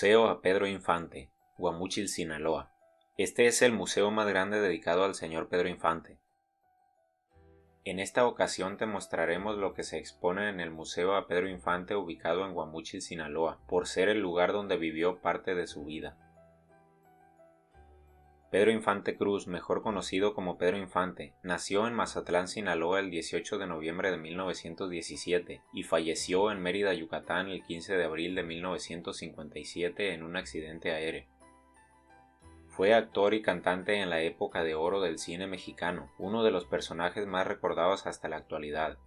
Museo a Pedro Infante, Guamúchil, Sinaloa. Este es el museo más grande dedicado al señor Pedro Infante. En esta ocasión te mostraremos lo que se expone en el Museo a Pedro Infante ubicado en Guamúchil, Sinaloa, por ser el lugar donde vivió parte de su vida. Pedro Infante Cruz, mejor conocido como Pedro Infante, nació en Mazatlán, Sinaloa el 18 de noviembre de 1917 y falleció en Mérida, Yucatán el 15 de abril de 1957 en un accidente aéreo. Fue actor y cantante en la época de oro del cine mexicano, uno de los personajes más recordados hasta la actualidad.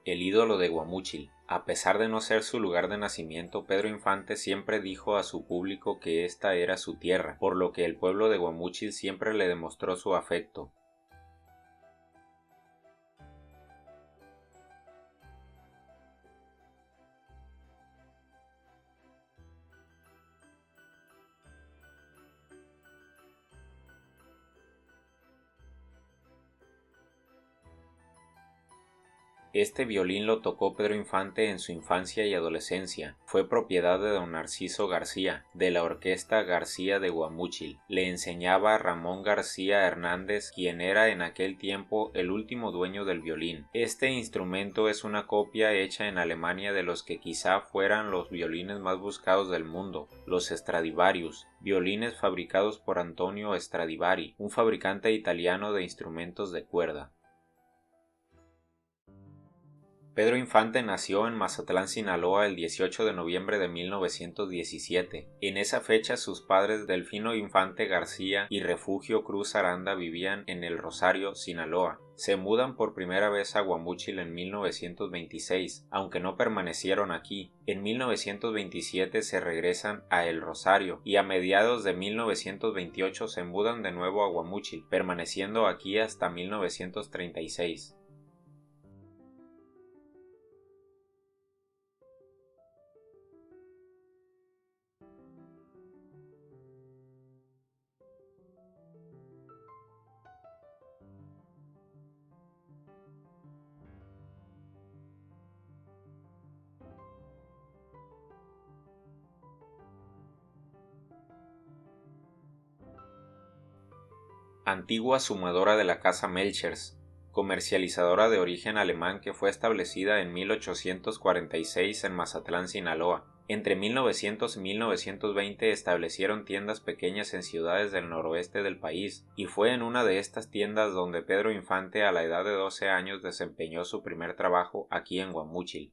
El ídolo de Guamúchil. A pesar de no ser su lugar de nacimiento, Pedro Infante siempre dijo a su público que esta era su tierra, por lo que el pueblo de Guamúchil siempre le demostró su afecto. Este violín lo tocó Pedro Infante en su infancia y adolescencia. Fue propiedad de don Narciso García, de la Orquesta García de Guamúchil. Le enseñaba Ramón García Hernández, quien era en aquel tiempo el último dueño del violín. Este instrumento es una copia hecha en Alemania de los que quizá fueran los violines más buscados del mundo, los Stradivarius, violines fabricados por Antonio Stradivari, un fabricante italiano de instrumentos de cuerda. Pedro Infante nació en Mazatlán, Sinaloa el 18 de noviembre de 1917. En esa fecha sus padres Delfino Infante García y Refugio Cruz Aranda vivían en El Rosario, Sinaloa. Se mudan por primera vez a Guamúchil en 1926, aunque no permanecieron aquí. En 1927 se regresan a El Rosario y a mediados de 1928 se mudan de nuevo a Guamúchil, permaneciendo aquí hasta 1936. Antigua sumadora de la casa Melchers, comercializadora de origen alemán que fue establecida en 1846 en Mazatlán, Sinaloa. Entre 1900 y 1920 establecieron tiendas pequeñas en ciudades del noroeste del país, y fue en una de estas tiendas donde Pedro Infante a la edad de 12 años desempeñó su primer trabajo aquí en Guamúchil.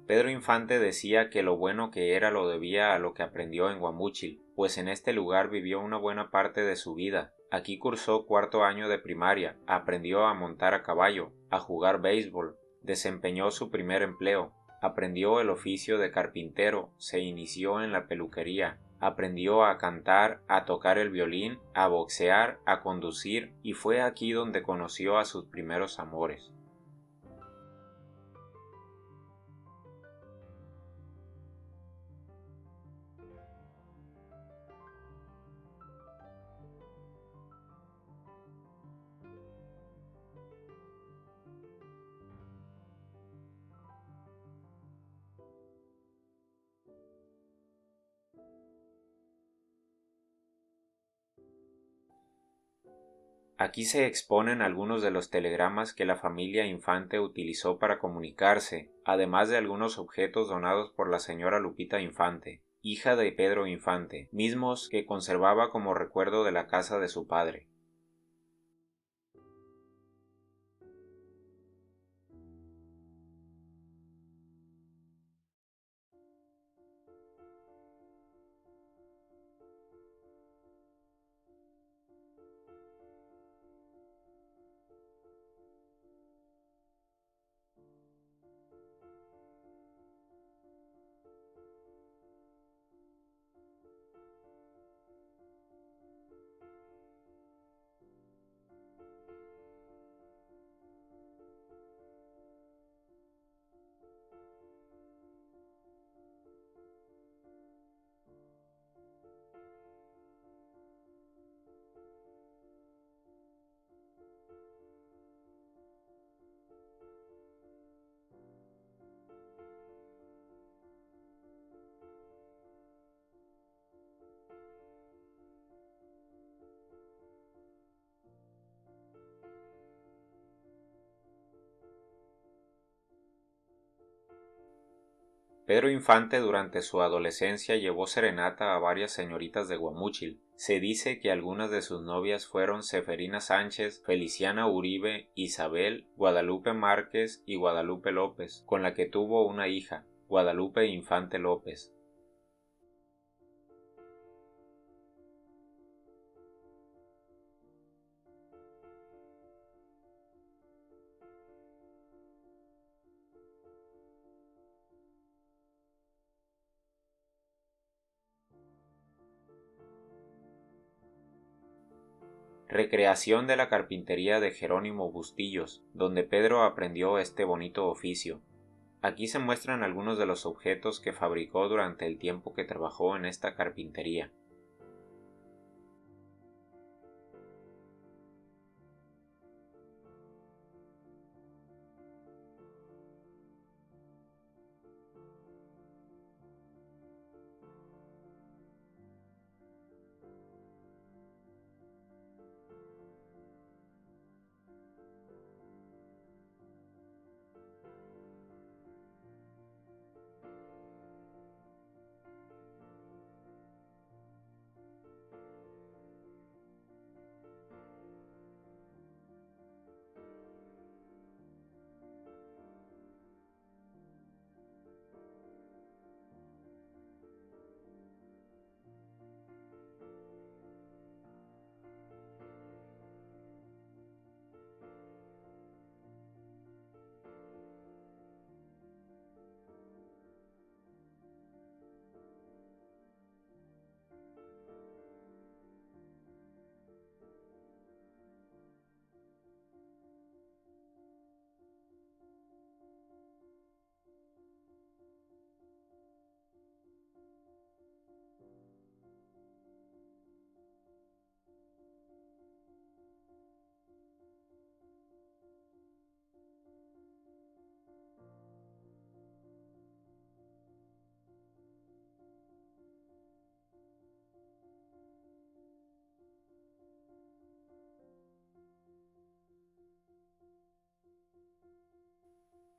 Pedro Infante decía que lo bueno que era lo debía a lo que aprendió en Guamúchil, pues en este lugar vivió una buena parte de su vida. Aquí cursó cuarto año de primaria, aprendió a montar a caballo, a jugar béisbol, desempeñó su primer empleo, aprendió el oficio de carpintero, se inició en la peluquería, aprendió a cantar, a tocar el violín, a boxear, a conducir, y fue aquí donde conoció a sus primeros amores. Aquí se exponen algunos de los telegramas que la familia Infante utilizó para comunicarse, además de algunos objetos donados por la señora Lupita Infante, hija de Pedro Infante, mismos que conservaba como recuerdo de la casa de su padre. Pedro Infante durante su adolescencia llevó serenata a varias señoritas de Guamúchil. Se dice que algunas de sus novias fueron Seferina Sánchez, Feliciana Uribe, Isabel, Guadalupe Márquez y Guadalupe López, con la que tuvo una hija, Guadalupe Infante López. Recreación de la carpintería de Jerónimo Bustillos, donde Pedro aprendió este bonito oficio. Aquí se muestran algunos de los objetos que fabricó durante el tiempo que trabajó en esta carpintería.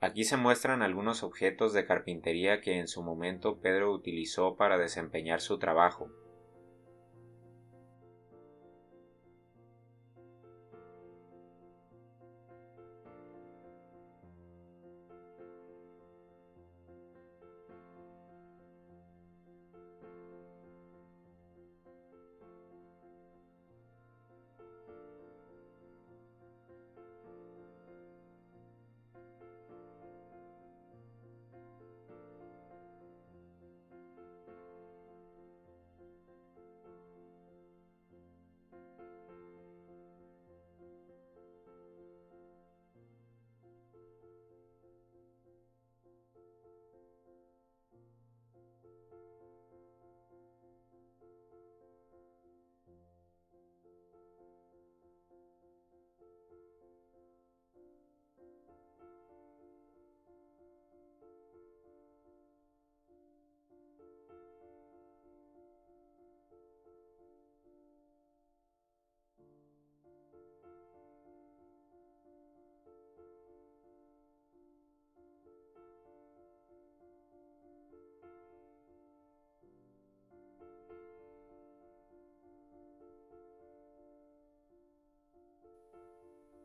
Aquí se muestran algunos objetos de carpintería que en su momento Pedro utilizó para desempeñar su trabajo.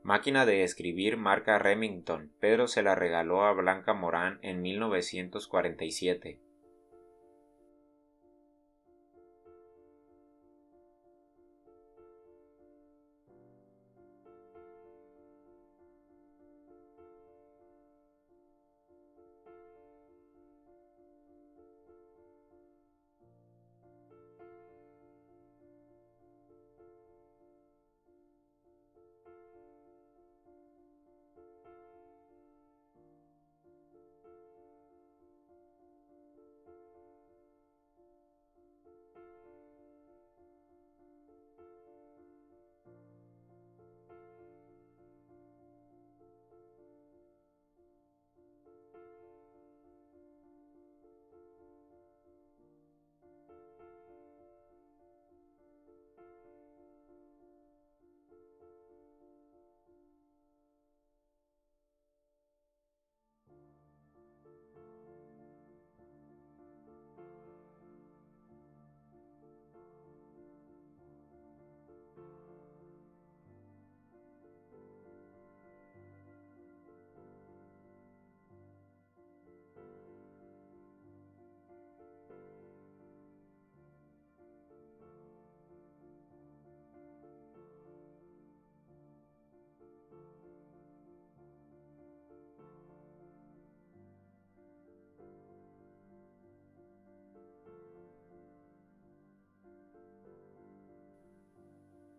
Máquina de escribir marca Remington. Pedro se la regaló a Blanca Morán en 1947.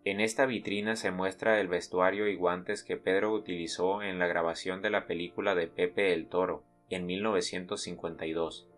En esta vitrina se muestra el vestuario y guantes que Pedro utilizó en la grabación de la película de Pepe el Toro, en 1952.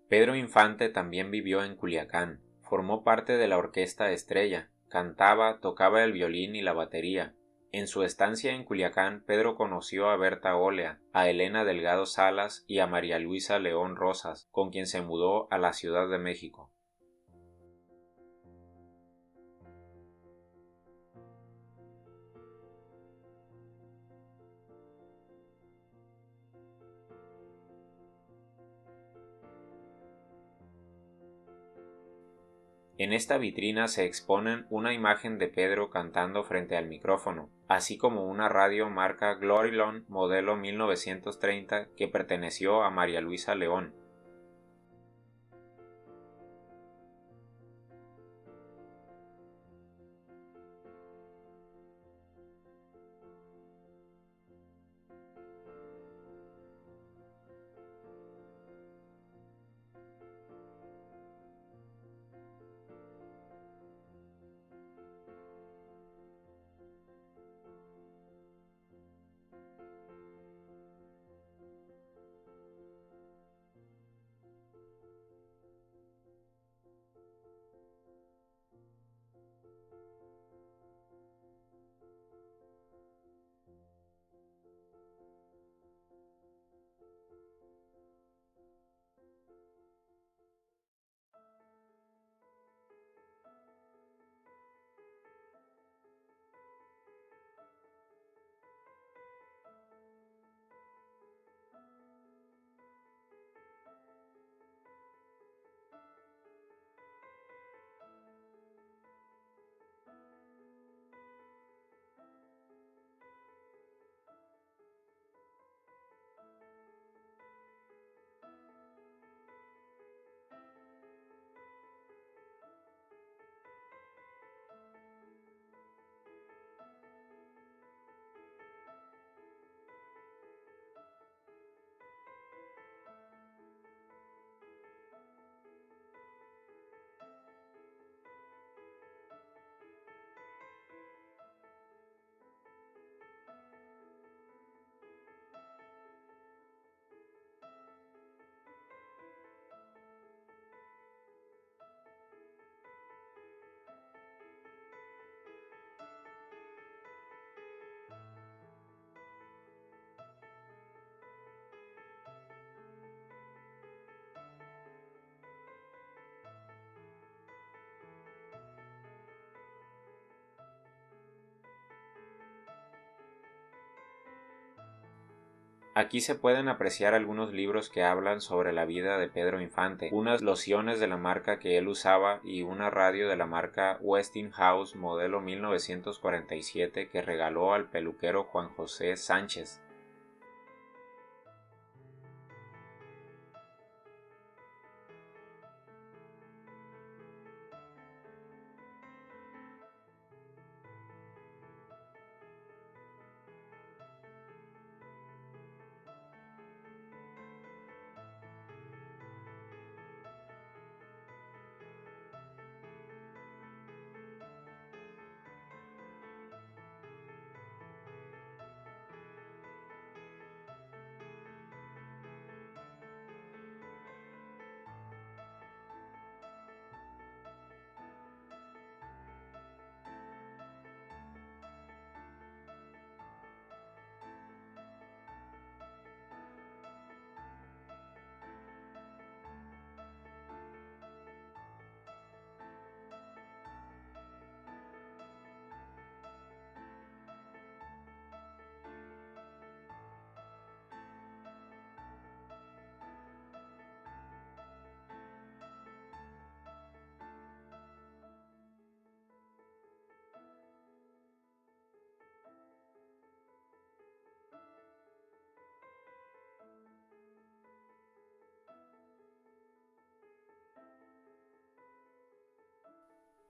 Pedro Infante también vivió en Culiacán, formó parte de la Orquesta Estrella, cantaba, tocaba el violín y la batería. En su estancia en Culiacán, Pedro conoció a Berta Olea, a Elena Delgado Salas y a María Luisa León Rosas, con quien se mudó a la Ciudad de México. En esta vitrina se exponen una imagen de Pedro cantando frente al micrófono, así como una radio marca Glorilon modelo 1930 que perteneció a María Luisa León. Aquí se pueden apreciar algunos libros que hablan sobre la vida de Pedro Infante, unas lociones de la marca que él usaba y una radio de la marca Westinghouse modelo 1947 que regaló al peluquero Juan José Sánchez.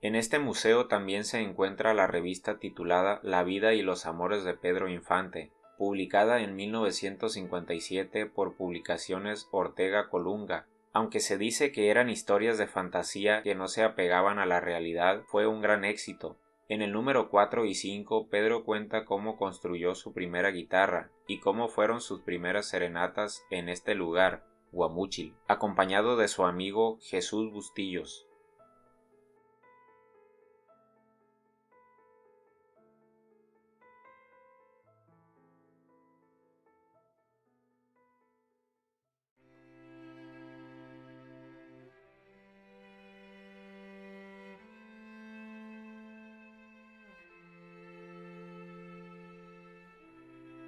En este museo también se encuentra la revista titulada La vida y los amores de Pedro Infante, publicada en 1957 por Publicaciones Ortega Colunga. Aunque se dice que eran historias de fantasía que no se apegaban a la realidad, fue un gran éxito. En el número 4 y 5, Pedro cuenta cómo construyó su primera guitarra y cómo fueron sus primeras serenatas en este lugar, Guamúchil, acompañado de su amigo Jesús Bustillos.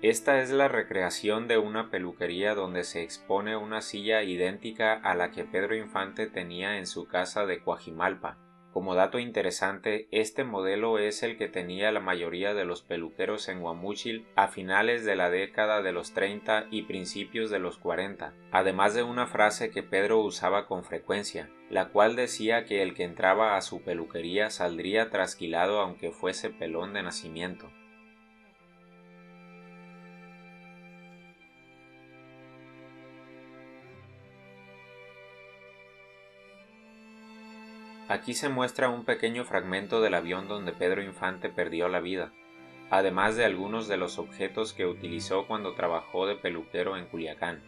Esta es la recreación de una peluquería donde se expone una silla idéntica a la que Pedro Infante tenía en su casa de Coajimalpa. Como dato interesante, este modelo es el que tenía la mayoría de los peluqueros en Guamúchil a finales de la década de los 30 y principios de los 40, además de una frase que Pedro usaba con frecuencia, la cual decía que el que entraba a su peluquería saldría trasquilado aunque fuese pelón de nacimiento. Aquí se muestra un pequeño fragmento del avión donde Pedro Infante perdió la vida, además de algunos de los objetos que utilizó cuando trabajó de peluquero en Culiacán.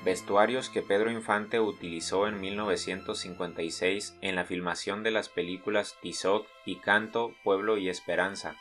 vestuarios que Pedro Infante utilizó en 1956 en la filmación de las películas Tizoc y Canto, Pueblo y Esperanza.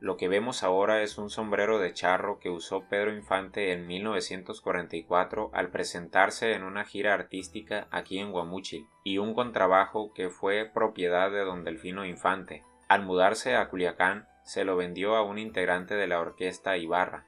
Lo que vemos ahora es un sombrero de charro que usó Pedro Infante en 1944 al presentarse en una gira artística aquí en Guamúchil, y un contrabajo que fue propiedad de don Delfino Infante. Al mudarse a Culiacán, se lo vendió a un integrante de la orquesta Ibarra.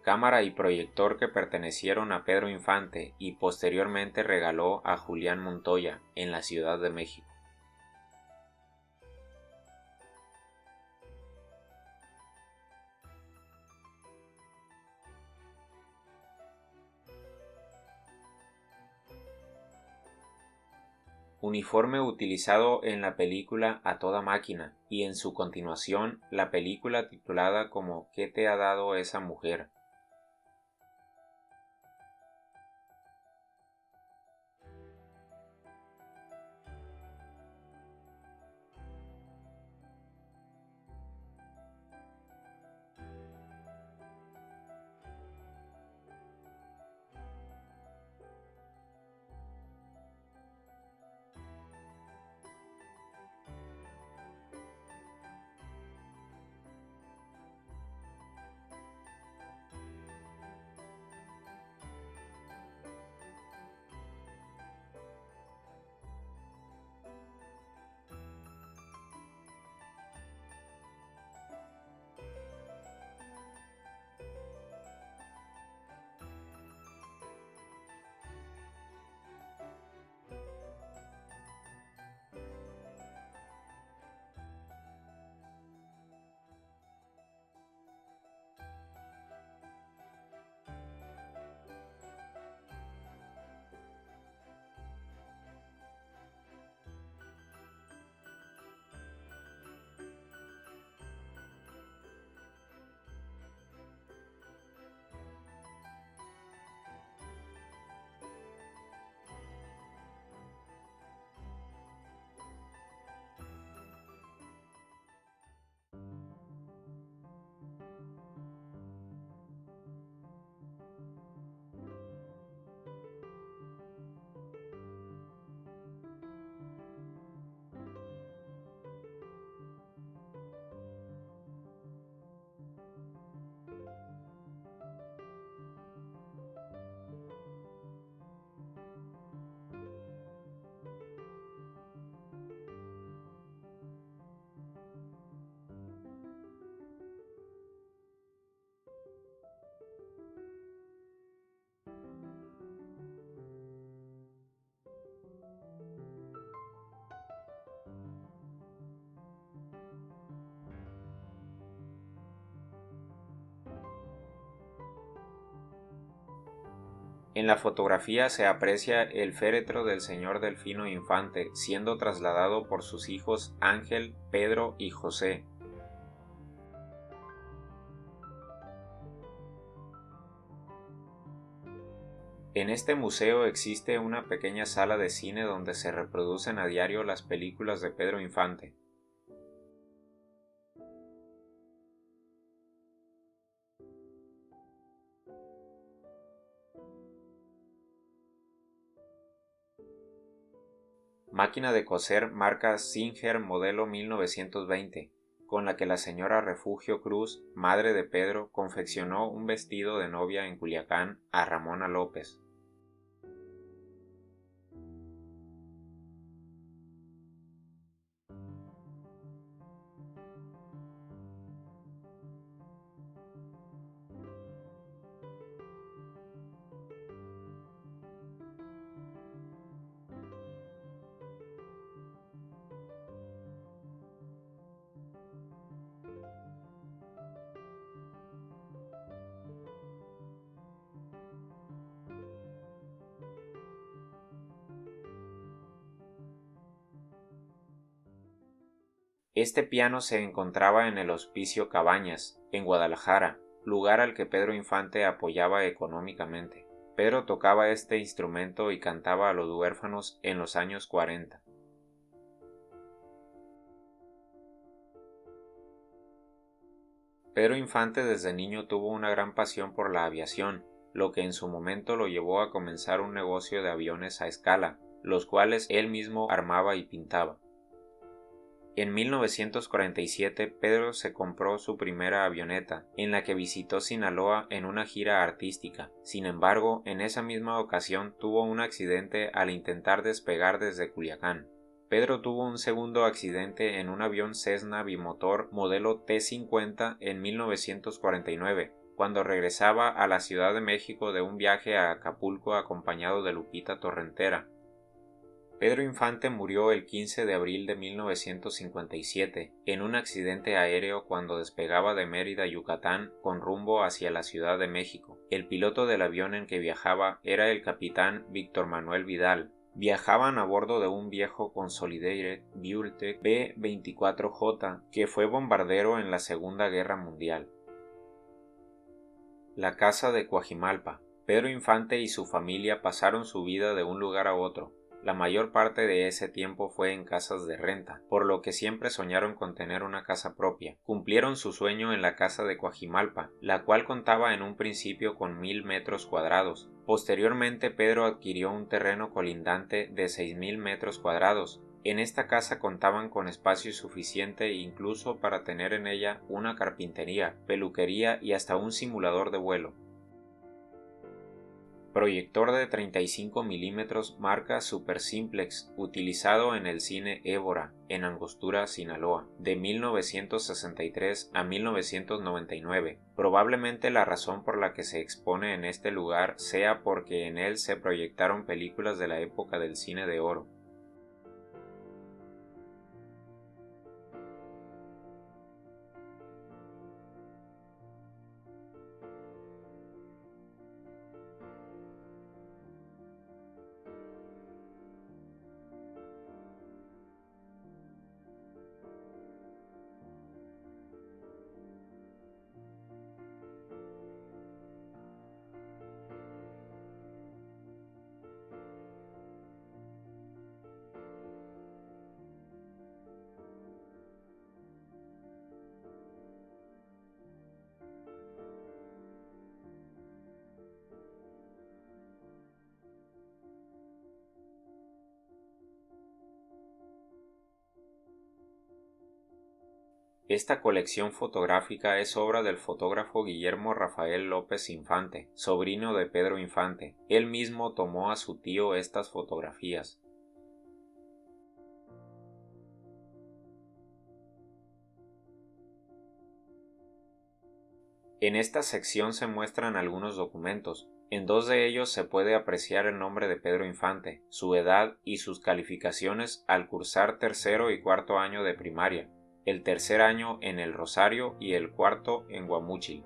Cámara y proyector que pertenecieron a Pedro Infante y posteriormente regaló a Julián Montoya en la Ciudad de México. Uniforme utilizado en la película A Toda Máquina y en su continuación la película titulada como ¿Qué te ha dado esa mujer? En la fotografía se aprecia el féretro del señor Delfino Infante siendo trasladado por sus hijos Ángel, Pedro y José. En este museo existe una pequeña sala de cine donde se reproducen a diario las películas de Pedro Infante. Máquina de coser marca Singer modelo 1920, con la que la señora Refugio Cruz, madre de Pedro, confeccionó un vestido de novia en Culiacán a Ramona López. Este piano se encontraba en el Hospicio Cabañas, en Guadalajara, lugar al que Pedro Infante apoyaba económicamente. Pedro tocaba este instrumento y cantaba a los huérfanos en los años 40. Pedro Infante desde niño tuvo una gran pasión por la aviación, lo que en su momento lo llevó a comenzar un negocio de aviones a escala, los cuales él mismo armaba y pintaba. En 1947 Pedro se compró su primera avioneta, en la que visitó Sinaloa en una gira artística. Sin embargo, en esa misma ocasión tuvo un accidente al intentar despegar desde Culiacán. Pedro tuvo un segundo accidente en un avión Cessna bimotor modelo T-50 en 1949, cuando regresaba a la Ciudad de México de un viaje a Acapulco acompañado de Lupita Torrentera. Pedro Infante murió el 15 de abril de 1957 en un accidente aéreo cuando despegaba de Mérida, Yucatán, con rumbo hacia la Ciudad de México. El piloto del avión en que viajaba era el capitán Víctor Manuel Vidal. Viajaban a bordo de un viejo Consolidated Beautech B-24J que fue bombardero en la Segunda Guerra Mundial. La casa de Coajimalpa. Pedro Infante y su familia pasaron su vida de un lugar a otro. La mayor parte de ese tiempo fue en casas de renta, por lo que siempre soñaron con tener una casa propia. Cumplieron su sueño en la casa de Coajimalpa, la cual contaba en un principio con 1000 metros cuadrados. Posteriormente Pedro adquirió un terreno colindante de 6000 metros cuadrados. En esta casa contaban con espacio suficiente incluso para tener en ella una carpintería, peluquería y hasta un simulador de vuelo. Proyector de 35 mm marca Super Simplex utilizado en el cine Évora, en Angostura, Sinaloa, de 1963 a 1999. Probablemente la razón por la que se expone en este lugar sea porque en él se proyectaron películas de la época del cine de oro. Esta colección fotográfica es obra del fotógrafo Guillermo Rafael López Infante, sobrino de Pedro Infante. Él mismo tomó a su tío estas fotografías. En esta sección se muestran algunos documentos. En dos de ellos se puede apreciar el nombre de Pedro Infante, su edad y sus calificaciones al cursar tercero y cuarto año de primaria, el tercer año en El Rosario y el cuarto en Guamúchil.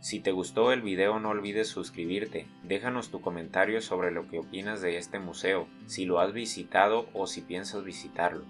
Si te gustó el video no olvides suscribirte, déjanos tu comentario sobre lo que opinas de este museo, si lo has visitado o si piensas visitarlo.